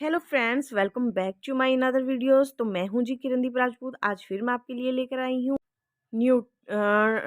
Hello friends, welcome back to my another videos. तो मैं हूं जी किरणदीप राजपूत। आज फिर मैं आपके लिए लेकर आई हूं न्यू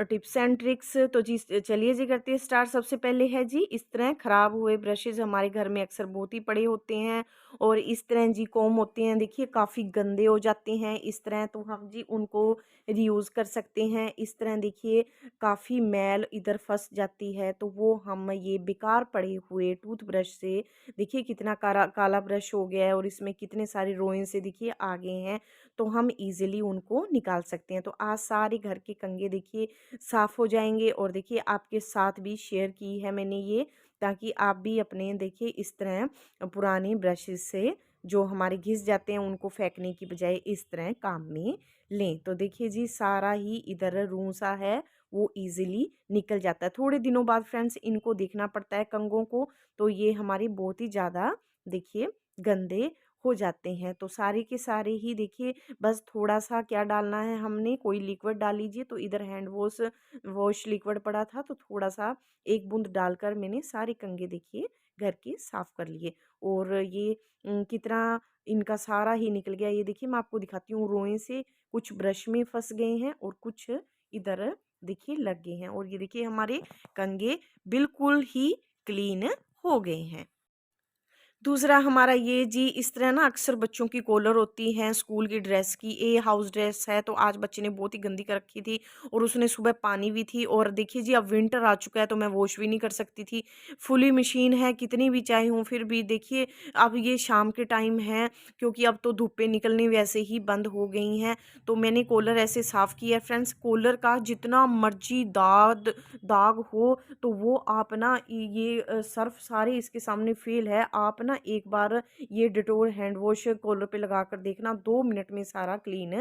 टिप्स एंड ट्रिक्स। तो जी चलिए जी करते हैं स्टार्ट। सबसे पहले है जी, इस तरह ख़राब हुए ब्रशेज़ हमारे घर में अक्सर बहुत ही पड़े होते हैं और इस तरह जी कॉम होते हैं, देखिए काफ़ी गंदे हो जाते हैं इस तरह। तो हम जी उनको रीयूज़ कर सकते हैं। इस तरह देखिए काफ़ी मैल इधर फंस जाती है, तो वो हम ये बेकार पड़े हुए टूथब्रश से, देखिए कितना काला काला ब्रश हो गया है और इसमें कितने सारे रोएं से देखिए आ गए हैं, तो हम इजीली उनको निकाल सकते हैं। तो आज सारे घर के कंघे देखिए साफ़ हो जाएंगे और देखिए आपके साथ भी शेयर की है मैंने ये, ताकि आप भी अपने देखिए इस तरह पुराने ब्रशेस से जो हमारे घिस जाते हैं उनको फेंकने की बजाय इस तरह काम में लें। तो देखिए जी सारा ही इधर रूसा है वो इजीली निकल जाता है। थोड़े दिनों बाद फ्रेंड्स इनको देखना पड़ता है कंघों को, तो ये हमारे बहुत ही ज़्यादा देखिए गंदे हो जाते हैं। तो सारे के सारे ही देखिए बस थोड़ा-सा क्या डालना है, हमने कोई लिक्विड डाल लीजिए। तो इधर हैंड वॉश लिक्विड पड़ा था, तो थोड़ा-सा 1 बूंद डालकर मैंने सारे कंघे देखिए घर के साफ़ कर लिए। और ये कितना इनका सारा ही निकल गया। ये देखिए मैं आपको दिखाती हूँ, रोएँ से कुछ ब्रश में फँस गए हैं और कुछ इधर देखिए लग गए हैं। और ये देखिए हमारे कंघे बिल्कुल ही क्लीन हो गए हैं। दूसरा हमारा ये जी, इस तरह ना अक्सर बच्चों की कॉलर होती हैं स्कूल की ड्रेस की। ये हाउस ड्रेस है, तो आज बच्चे ने बहुत ही गंदी कर रखी थी और उसने सुबह पानी भी थी। और देखिए जी अब विंटर आ चुका है, तो मैं वॉश भी नहीं कर सकती थी। फुली मशीन है, कितनी भी चाहे हूँ फिर भी देखिए अब ये शाम के टाइम है, क्योंकि अब तो धूपें निकलनी वैसे ही बंद हो गई हैं। तो मैंने कॉलर ऐसे साफ़ किया है फ्रेंड्स। कॉलर का जितना मर्जी दाग हो, तो वो आप ना ये सर्फ सारे इसके सामने फेल है। आप ना एक बार ये डिटोल हैंड वॉश कॉलर पे लगाकर देखना, 2 मिनट में सारा क्लीन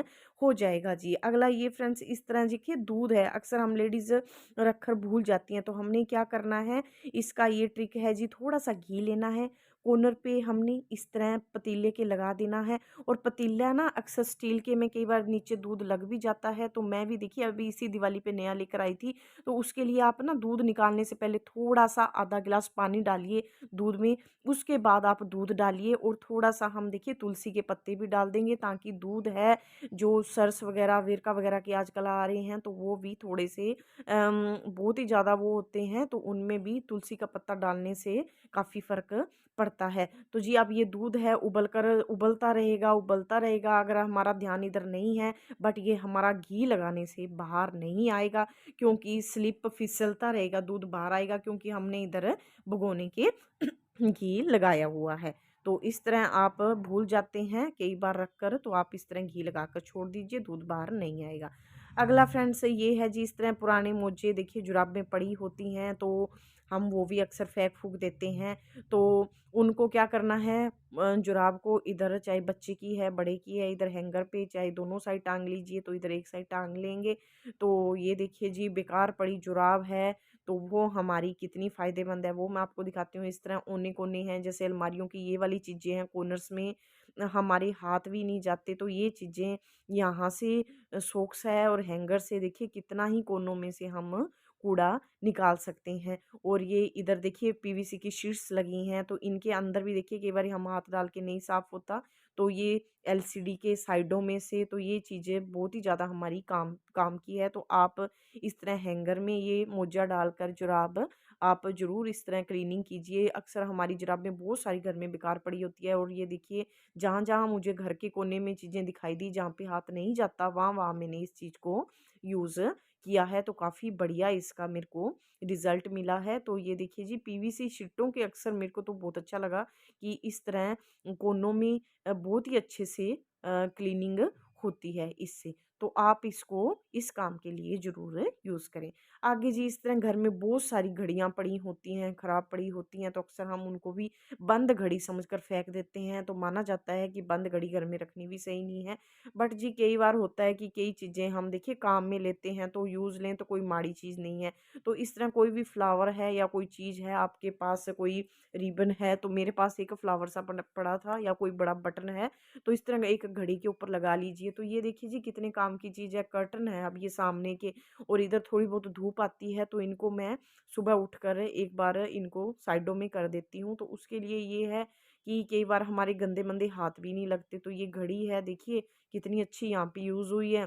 हो जाएगा जी। अगला ये फ्रेंड्स, इस तरह देखिए दूध है, अक्सर हम लेडीज़ रखकर भूल जाती हैं, तो हमने क्या करना है, इसका ये ट्रिक है जी, थोड़ा-सा घी लेना है, कॉर्नर पे हमने इस तरह पतीले के लगा देना है। और पतीला ना अक्सर स्टील के में कई बार नीचे दूध लग भी जाता है। तो मैं भी देखिए अभी इसी दिवाली पे नया लेकर आई थी, तो उसके लिए आप ना दूध निकालने से पहले थोड़ा-सा आधा गिलास पानी डालिए दूध में, उसके बाद आप दूध डालिए और थोड़ा-सा हम देखिए तुलसी के पत्ते भी डाल देंगे, ताकि दूध है जो सर्स वगैरह, वेरका वगैरह के आजकल आ रहे हैं, तो वो भी थोड़े से बहुत ही ज़्यादा वो होते हैं, तो उनमें भी तुलसी का पत्ता डालने से काफ़ी फ़र्क पड़ता है। तो जी अब ये दूध है उबलता रहेगा अगर हमारा ध्यान इधर नहीं है, बट ये हमारा घी लगाने से बाहर नहीं आएगा, क्योंकि स्लिप फिसलता रहेगा, दूध बाहर आएगा, क्योंकि हमने इधर भगोने के घी लगाया हुआ है। तो इस तरह आप भूल जाते हैं कई बार रखकर, तो आप इस तरह घी लगाकर छोड़ दीजिए, दूध बाहर नहीं आएगा। अगला फ्रेंड्स ये है जी, इस तरह पुराने मोजे देखिए जुराबें पड़ी होती हैं, तो हम वो भी अक्सर फेंक-फूँक देते हैं। तो उनको क्या करना है, जुराब को इधर चाहे बच्चे की है, बड़े की है, इधर हैंगर पे चाहे दोनों साइड टाँग लीजिए, तो इधर एक साइड टाँग लेंगे। तो ये देखिए जी बेकार पड़ी जुराब है, तो वो हमारी कितनी फ़ायदेमंद है, वो मैं आपको दिखाती हूँ। इस तरह ओने-कोने हैं, जैसे अलमारियों की ये वाली चीज़ें हैं, कॉर्नर्स में हमारे हाथ भी नहीं जाते, तो ये चीज़ें यहाँ से सॉक्स है और हैंगर से देखिए कितना ही कोनों में से हम कूड़ा निकाल सकते हैं। और ये इधर देखिए पीवीसी की शीट्स लगी हैं, तो इनके अंदर भी देखिए कई बार हम हाथ डाल के नहीं साफ़ होता, तो ये एलसीडी के साइडों में से, तो ये चीज़ें बहुत ही ज़्यादा हमारी काम काम की है। तो आप इस तरह हैंगर में ये मोजा डालकर जुराब आप ज़रूर इस तरह क्लीनिंग कीजिए। अक्सर हमारी जुराबें बहुत सारी घर में बेकार पड़ी होती है, और ये देखिए जहाँ-जहाँ मुझे घर के कोने में चीज़ें दिखाई दी जहाँ पे हाथ नहीं जाता, वहाँ-वहाँ मैंने इस चीज़ को यूज़ किया है, तो काफ़ी बढ़िया इसका मेरे को रिज़ल्ट मिला है। तो ये देखिए जी पीवीसी शीटों के अक्सर मेरे को तो बहुत अच्छा लगा कि इस तरह कोनों में बहुत ही अच्छे से क्लीनिंग होती है इससे। तो आप इसको इस काम के लिए ज़रूर यूज़ करें। आगे जी, इस तरह घर में बहुत सारी घड़ियाँ पड़ी होती हैं, ख़राब पड़ी होती हैं, तो अक्सर हम उनको भी बंद घड़ी समझकर फेंक देते हैं। तो माना जाता है कि बंद घड़ी घर में रखनी भी सही नहीं है। बट जी कई बार होता है कि कई चीज़ें हम देखिए काम में लेते हैं, तो यूज़ लें, तो कोई माड़ी चीज़ नहीं है। तो इस तरह कोई भी फ्लावर है या कोई चीज़ है आपके पास, कोई रिबन है, तो मेरे पास एक फ्लावर सा पड़ा था, या कोई बड़ा बटन है, तो इस तरह एक घड़ी के ऊपर लगा लीजिए। तो ये देखिए जी कितने काम की चीज़ है। कर्टन है अब ये सामने के, और इधर थोड़ी बहुत धूप आती है, तो इनको मैं सुबह उठकर एक बार इनको साइडों में कर देती हूँ। तो उसके लिए ये है कि कई बार हमारे गंदे-मंदे हाथ भी नहीं लगते। तो ये घड़ी है देखिए कितनी अच्छी यहाँ पे यूज़ हुई है।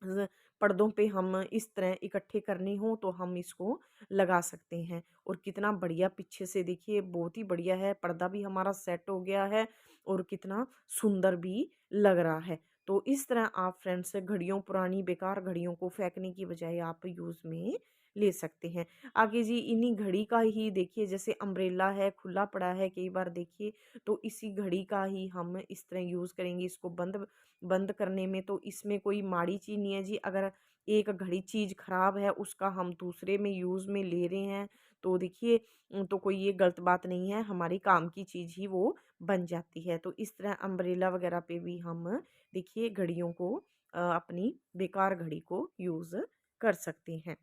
ज़ पर्दों पे हम इस तरह इकट्ठे करने हों तो हम इसको लगा सकते हैं। और कितना बढ़िया पीछे से देखिए बहुत ही बढ़िया है, पर्दा भी हमारा सेट हो गया है और कितना सुंदर भी लग रहा है। तो इस तरह आप फ्रेंड्स घड़ियों पुरानी बेकार घड़ियों को फेंकने की बजाय आप यूज़ में ले सकते हैं। आगे जी इन्हीं घड़ी का ही देखिए जैसे अम्ब्रेला है, खुला पड़ा है कई बार देखिए, तो इसी घड़ी का ही हम इस तरह यूज़ करेंगे इसको बंद बंद करने में। तो इसमें कोई माड़ी चीज़ नहीं है जी, अगर एक घड़ी चीज़ ख़राब है उसका हम दूसरे में यूज़ में ले रहे हैं तो देखिए तो कोई ये गलत बात नहीं है, हमारी काम की चीज़ ही वो बन जाती है। तो इस तरह अम्ब्रेला वगैरह पे भी हम देखिए घड़ियों को अपनी बेकार घड़ी को यूज़ कर सकते हैं।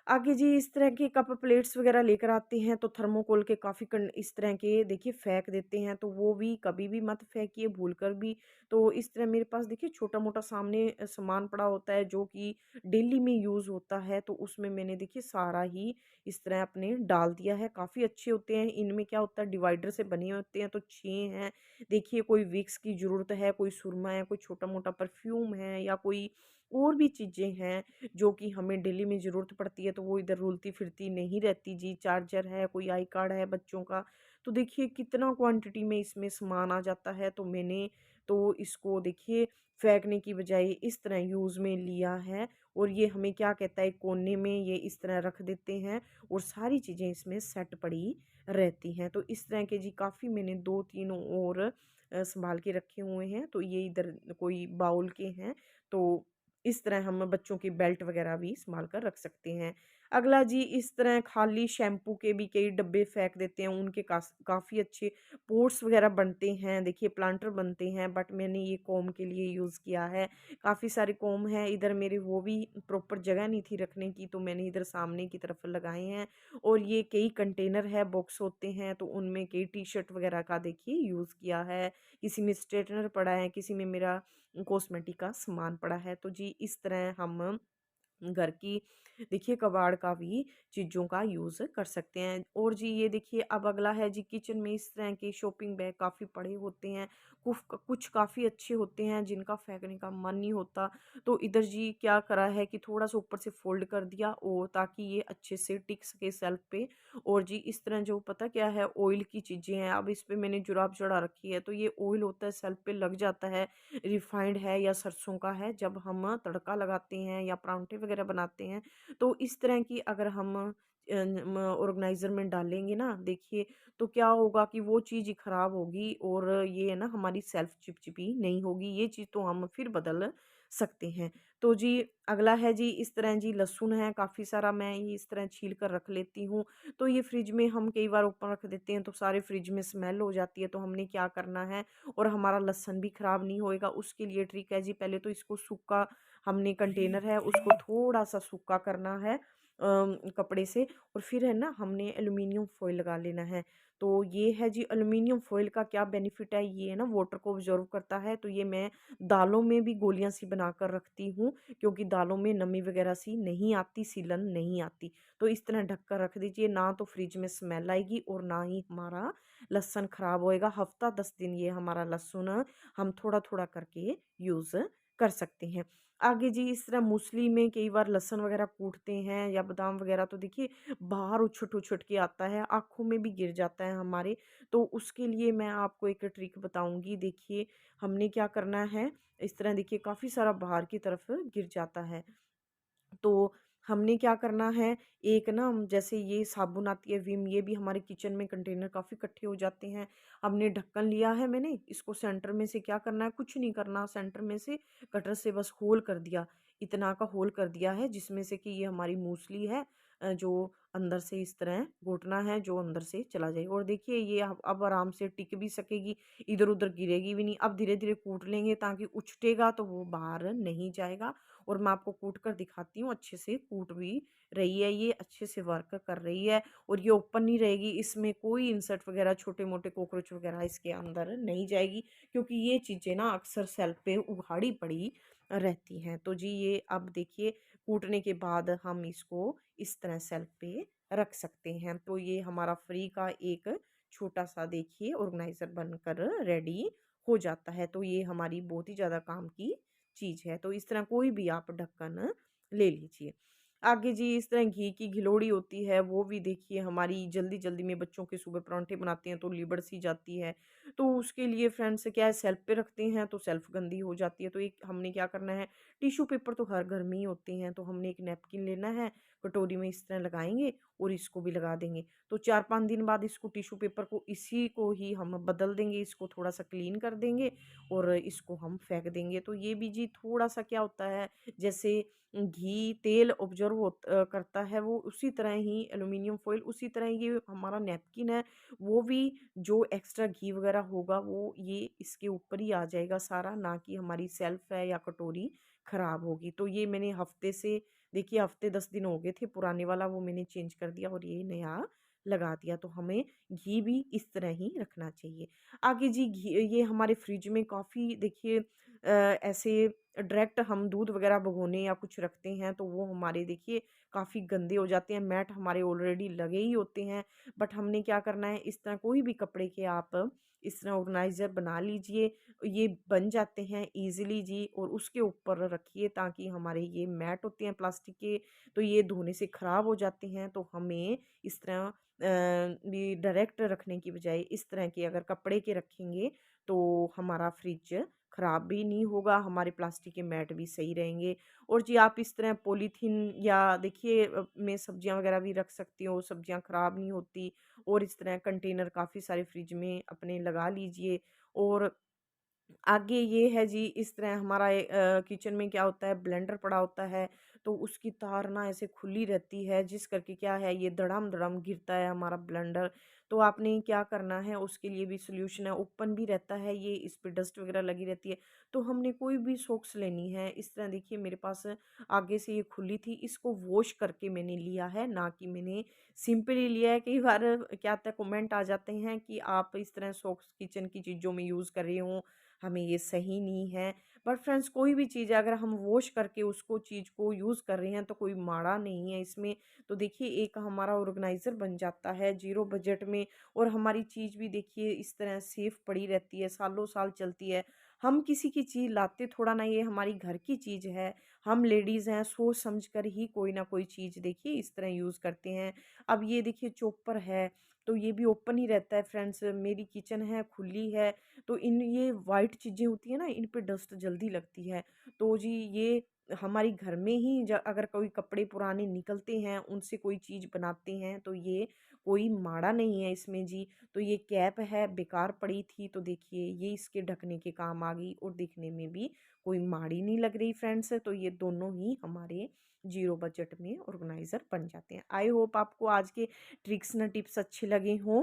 आगे जी इस तरह के कप प्लेट्स वगैरह लेकर आते हैं तो थर्मोकोल के काफ़ी इस तरह के देखिए फेंक देते हैं, तो वो भी कभी भी मत फेंकिए भूल कर भी। तो इस तरह मेरे पास देखिए छोटा मोटा सामने सामान पड़ा होता है जो कि डेली में यूज़ होता है, तो उसमें मैंने देखिए सारा ही इस तरह अपने डाल दिया है। काफ़ी अच्छे होते हैं, इनमें क्या होता है डिवाइडर से बने होते हैं तो 6 हैं। देखिए कोई विक्स की ज़रूरत है, कोई सुरमा है, कोई छोटा मोटा परफ्यूम है या कोई और भी चीज़ें हैं जो कि हमें डेली में ज़रूरत पड़ती है, तो वो इधर रुलती-फिरती नहीं रहती जी। चार्जर है, कोई आई कार्ड है बच्चों का, तो देखिए कितना क्वांटिटी में इसमें सामान आ जाता है। तो मैंने तो इसको देखिए फेंकने की बजाय इस तरह यूज़ में लिया है और ये हमें क्या कहता है कोने में ये इस तरह रख देते हैं और सारी चीज़ें इसमें सेट पड़ी रहती हैं। तो इस तरह के जी काफ़ी मैंने 2-3 और सँभाल के रखे हुए हैं। तो ये इधर कोई बाउल के हैं, तो इस तरह हम बच्चों की बेल्ट वगैरह भी सँभाल कर रख सकते हैं। अगला जी इस तरह खाली शैम्पू के भी कई डब्बे फेंक देते हैं, उनके काफ़ी अच्छे पोट्स वगैरह बनते हैं, देखिए प्लांटर बनते हैं, बट मैंने ये कॉम के लिए यूज़ किया है। काफ़ी सारे कॉम हैं, इधर मेरे वो भी प्रॉपर जगह नहीं थी रखने की, तो मैंने इधर सामने की तरफ लगाए हैं। और ये कई कंटेनर है, बॉक्स होते हैं, तो उनमें कई टी-शर्ट वगैरह का देखिए यूज़ किया है। किसी में स्ट्रेटनर पड़ा है, किसी में मेरा कॉस्मेटिक का सामान पड़ा है। तो जी इस तरह हम घर की देखिए कबाड़ का भी चीज़ों का यूज़ कर सकते हैं। और जी ये देखिए अब अगला है जी किचन में इस तरह के शॉपिंग बैग काफ़ी पड़े होते हैं। कुछ काफ़ी अच्छे होते हैं जिनका फेंकने का मन नहीं होता। तो इधर जी क्या करा है कि थोड़ा-सा ऊपर से फ़ोल्ड कर दिया और ताकि ये अच्छे से टिक सके शेल्फ़ पे। और जी इस तरह जो पता क्या है ऑयल की चीज़ें हैं, अब इस पे मैंने जुराब चढ़ा रखी है, तो ये ऑयल होता है शेल्फ़ पे लग जाता है, रिफाइंड है या सरसों का है, जब हम तड़का लगाते हैं या परांठे वगैरह बनाते हैं, तो इस तरह की अगर हम ऑर्गेनाइज़र में डालेंगे ना देखिए, तो क्या होगा कि वो चीज़ ही ख़राब होगी और ये है ना हमारी सेल्फ चिपचिपी नहीं होगी, ये चीज़ तो हम फिर बदल सकते हैं। तो जी अगला है जी इस तरह जी लहसुन है काफ़ी सारा, मैं ये इस तरह छील कर रख लेती हूँ। तो ये फ्रिज में हम कई बार ओपन रख देते हैं तो सारे फ्रिज में स्मेल हो जाती है, तो हमने क्या करना है और हमारा लहसुन भी ख़राब नहीं होएगा, उसके लिए ट्रिक है जी पहले तो इसको सूखा, हमने कंटेनर है उसको थोड़ा-सा सूखा करना है कपड़े से, और फिर है ना हमने एल्युमिनियम फॉइल लगा लेना है। तो ये है जी एल्युमिनियम फॉइल का क्या बेनिफिट है, ये है ना वाटर को ऑब्ज़र्व करता है, तो ये मैं दालों में भी गोलियाँ सी बनाकर रखती हूँ, क्योंकि दालों में नमी वगैरह सी नहीं आती, सीलन नहीं आती। तो इस तरह ढक कर रख दीजिए, ना तो फ्रिज में स्मेल आएगी और ना ही हमारा लहसुन ख़राब होएगा। हफ़्ता 10 दिन ये हमारा लहसुन हम थोड़ा-थोड़ा करके यूज़ कर सकते हैं। आगे जी इस तरह मूसली में कई बार लहसुन वगैरह कूटते हैं या बादाम वगैरह, तो देखिए बाहर उछट-उछट के आता है, आँखों में भी गिर जाता है हमारे। तो उसके लिए मैं आपको एक ट्रिक बताऊँगी। देखिए हमने क्या करना है, इस तरह देखिए काफ़ी सारा बाहर की तरफ गिर जाता है। तो हमने क्या करना है, एक ना जैसे ये साबुन आती है विम, ये भी हमारे किचन में कंटेनर काफ़ी इकट्ठे हो जाते हैं। हमने ढक्कन लिया है मैंने, इसको सेंटर में से क्या करना है, कुछ नहीं करना, सेंटर में से कटर से बस होल कर दिया। इतना का होल कर दिया है जिसमें से कि ये हमारी मूसली है जो अंदर से इस तरह घोटना है जो अंदर से चला जाए। और देखिए ये अब आराम से टिक भी सकेगी, इधर-उधर गिरेगी भी नहीं। अब धीरे-धीरे कूट लेंगे ताकि उछटेगा तो वो बाहर नहीं जाएगा। और मैं आपको कूट कर दिखाती हूँ, अच्छे से कूट भी रही है, ये अच्छे से वर्क कर रही है और ये ओपन नहीं रहेगी, इसमें कोई इंसेक्ट वगैरह छोटे-मोटे कॉकरोच वगैरह इसके अंदर नहीं जाएगी, क्योंकि ये चीज़ें ना अक्सर शेल्फ पे उघाड़ी पड़ी रहती हैं। तो जी ये अब देखिए कूटने के बाद हम इसको इस तरह शेल्फ पे रख सकते हैं। तो ये हमारा फ्री का एक छोटा-सा देखिए ऑर्गेनाइज़र बनकर रेडी हो जाता है। तो ये हमारी बहुत ही ज़्यादा काम की चीज़ है। तो इस तरह कोई भी आप ढक्कन ले लीजिए। आगे जी इस तरह घी की घिलोड़ी होती है, वो भी देखिए हमारी जल्दी-जल्दी में बच्चों के सुबह पराँठे बनाते हैं तो लिबड़ सी जाती है। तो उसके लिए फ्रेंड्स क्या है, शेल्फ़ पे रखते हैं तो शेल्फ़ गंदी हो जाती है। तो एक हमने क्या करना है, टिश्यू पेपर तो हर घर में ही होते हैं, तो हमने एक नैपकिन लेना है, कटोरी में इस तरह लगाएँगे और इसको भी लगा देंगे। तो 4-5 दिन बाद इसको टिश्यू पेपर को इसी को ही हम बदल देंगे, इसको थोड़ा-सा क्लीन कर देंगे और इसको हम फेंक देंगे। तो ये भी जी थोड़ा-सा क्या होता है, जैसे घी, तेल ऑब्ज़र्व करता है, वो उसी तरह ही एल्यूमीनियम फ़ॉइल उसी तरह ये हमारा नैपकिन है, वो भी जो एक्स्ट्रा घी वग़ैरह होगा वो ये इसके ऊपर ही आ जाएगा सारा, ना कि हमारी शेल्फ़ है या कटोरी ख़राब होगी। तो ये मैंने हफ़्ते से देखिए हफ़्ते 10 दिन हो गए थे, पुराने वाला वो मैंने चेंज कर दिया और ये नया लगा दिया। तो हमें घी भी इस तरह ही रखना चाहिए। आगे जी घी ये हमारे फ्रिज में काफ़ी देखिए ऐसे डायरेक्ट हम दूध वग़ैरह भिगोने या कुछ रखते हैं तो वो हमारे देखिए काफ़ी गंदे हो जाते हैं, मैट हमारे ऑलरेडी लगे ही होते हैं। बट हमने क्या करना है, इस तरह कोई भी कपड़े के आप इस तरह ऑर्गेनाइज़र बना लीजिए, ये बन जाते हैं ईज़िली जी और उसके ऊपर रखिए ताकि हमारे ये मैट होते हैं प्लास्टिक के, तो ये धोने से ख़राब हो जाते हैं। तो हमें इस तरह भी डायरेक्ट रखने की बजाय इस तरह के अगर कपड़े के रखेंगे तो हमारा फ्रिज ख़राब भी नहीं होगा, हमारे प्लास्टिक के मैट भी सही रहेंगे। और जी आप इस तरह पॉलीथीन या देखिए में सब्जियां वगैरह भी रख सकती हो, सब्जियां ख़राब नहीं होती। और इस तरह कंटेनर काफ़ी सारे फ्रिज में अपने लगा लीजिए। और आगे ये है जी इस तरह हमारा किचन में क्या होता है, ब्लेंडर पड़ा होता है तो उसकी तार ना ऐसे खुली रहती है जिस करके क्या है ये धड़ाम-धड़ाम गिरता है हमारा ब्लेंडर। तो आपने क्या करना है, उसके लिए भी सॉल्यूशन है, ओपन भी रहता है ये, इस पे डस्ट वगैरह लगी रहती है। तो हमने कोई भी सॉक्स लेनी है, इस तरह देखिए मेरे पास आगे से ये खुली थी, इसको वॉश करके मैंने लिया है, ना कि मैंने सिंपली लिया है। कई बार क्या होता है, कमेंट आ जाते हैं कि आप इस तरह सॉक्स किचन की चीज़ों में यूज़ कर रहे हो, हमें ये सही नहीं है। बट फ्रेंड्स कोई भी चीज़ है अगर हम वॉश करके उसको चीज़ को यूज़ कर रहे हैं तो कोई माड़ा नहीं है इसमें। तो देखिए एक हमारा ऑर्गेनाइज़र बन जाता है ज़ीरो बजट में और हमारी चीज़ भी देखिए इस तरह सेफ पड़ी रहती है, सालों साल चलती है। हम किसी की चीज़ लाते थोड़ा ना, ये हमारी घर की चीज़ है। हम लेडीज़ हैं, सोच समझ कर ही कोई ना कोई चीज़ देखिए इस तरह यूज़ करते हैं। अब ये देखिए चॉपर है, तो ये भी ओपन ही रहता है फ्रेंड्स। मेरी किचन है, खुली है, तो इन ये वाइट चीज़ें होती हैं ना, इन पे डस्ट जल्दी लगती है। तो जी ये हमारी घर में ही अगर कोई कपड़े पुराने निकलते हैं, उनसे कोई चीज़ बनाते हैं, तो ये कोई माड़ा नहीं है इसमें जी। तो ये कैप है, बेकार पड़ी थी, तो देखिए ये इसके ढकने के काम आ गई और दिखने में भी कोई माड़ी नहीं लग रही फ्रेंड्स। तो ये दोनों ही हमारे ज़ीरो बजट में ऑर्गेनाइज़र बन जाते हैं। आई होप आपको आज के ट्रिक्स ना टिप्स अच्छे लगे हों।